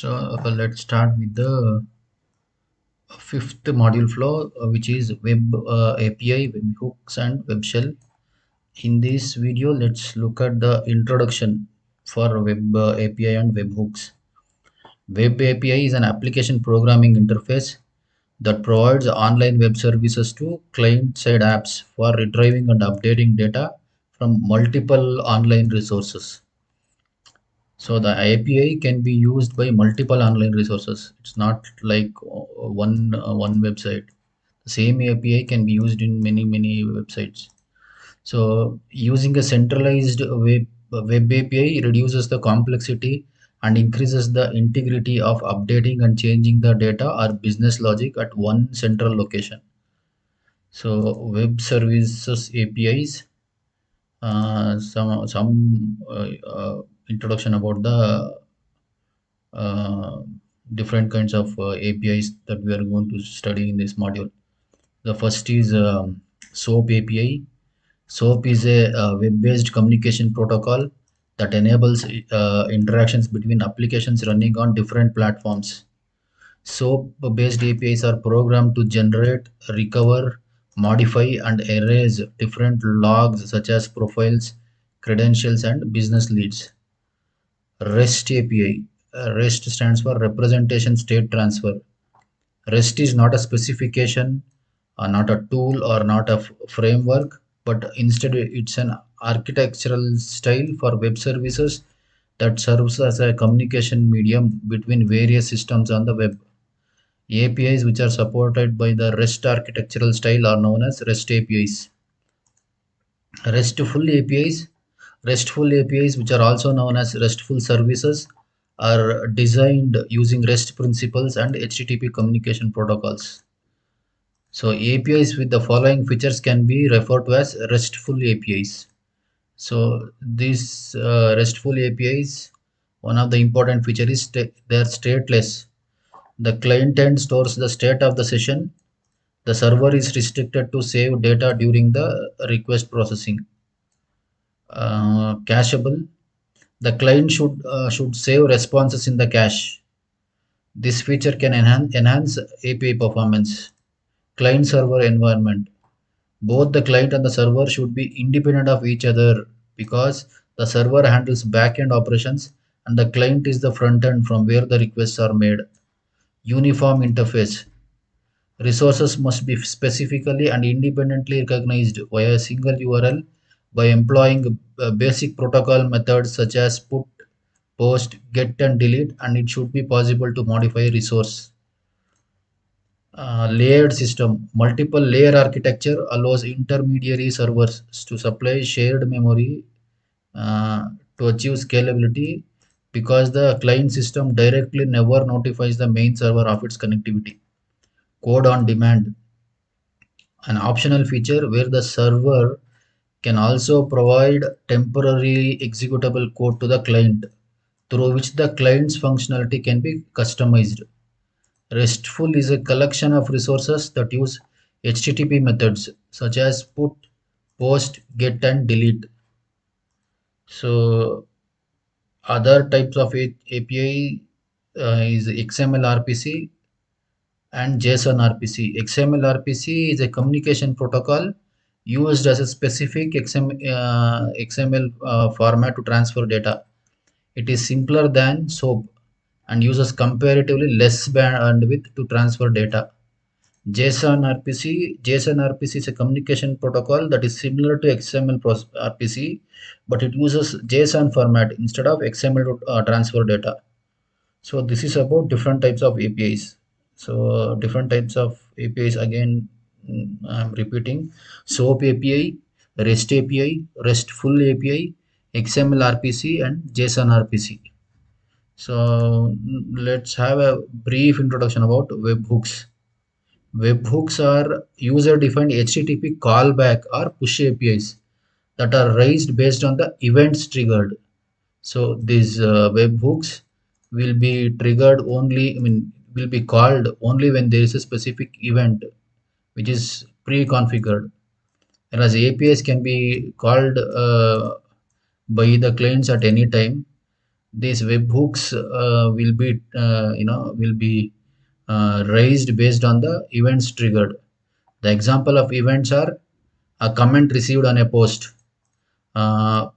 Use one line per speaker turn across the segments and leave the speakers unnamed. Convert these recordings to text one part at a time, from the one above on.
Let's start with the fifth module flow, which is web API, webhooks, and web shell. In this video, let's look at the introduction for web API and webhooks. Web API is an application programming interface that provides online web services to client-side apps for retrieving and updating data from multiple online resources. So the API can be used by multiple online resources. It's not like one website. The same API can be used in many websites. So using a centralized web API reduces the complexity and increases the integrity of updating and changing the data or business logic at one central location. So web services APIs, some introduction about the uh, different kinds of APIs that we are going to study in this module. The first is SOAP API. SOAP is a web-based communication protocol that enables interactions between applications running on different platforms. SOAP-based APIs are programmed to generate, recover, modify, and erase different logs such as profiles, credentials, and business leads. REST API. REST stands for Representation State Transfer. REST is not a specification, not a tool, or not a framework, but instead it's an architectural style for web services that serves as a communication medium between various systems on the web. APIs which are supported by the REST architectural style are known as REST APIs. RESTful APIs, RESTful APIs, which are also known as RESTful services, are designed using REST principles and HTTP communication protocols. So APIs with the following features can be referred to as RESTful APIs. So these RESTful APIs, one of the important feature is they are stateless. The client end stores the state of the session. The server is restricted to save data during the request processing. Cacheable. The client should save responses in the cache. This feature can enhance API performance. Client server environment. Both the client and the server should be independent of each other because the server handles back-end operations and the client is the front end from where the requests are made. Uniform interface. Resources must be specifically and independently recognized via a single URL by employing basic protocol methods such as put, post, get, and delete, and it should be possible to modify a resource. Layered system. Multiple layer architecture allows intermediary servers to supply shared memory uh, to achieve scalability because the client system directly never notifies the main server of its connectivity. Code on demand. An optional feature where the server can also provide temporary executable code to the client through which the client's functionality can be customized. RESTful is a collection of resources that use HTTP methods such as put, post, get, and delete. So other types of API is XML RPC and JSON RPC. XML RPC is a communication protocol used as a specific XML format to transfer data. It is simpler than SOAP and uses comparatively less bandwidth to transfer data. JSON RPC is a communication protocol that is similar to XML RPC, but it uses JSON format instead of XML to transfer data. So this is about different types of APIs. So different types of APIs again, I'm repeating: SOAP API, REST API, RESTful API, XML RPC, and JSON RPC. So let's have a brief introduction about webhooks. Webhooks are user-defined HTTP callback or push APIs that are raised based on the events triggered. So these webhooks will be triggered only, will be called only when there is a specific event which is pre-configured. Whereas APIs can be called by the clients at any time. These webhooks will be raised based on the events triggered. The example of events are a comment received on a post,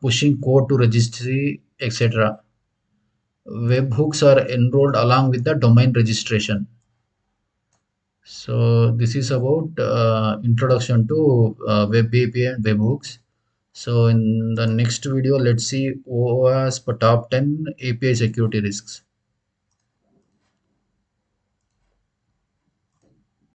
pushing code to registry, etc. Webhooks are enrolled along with the domain registration. So this is about introduction to web API and webhooks. So in the next video, let's see OWASP top 10 API security risks.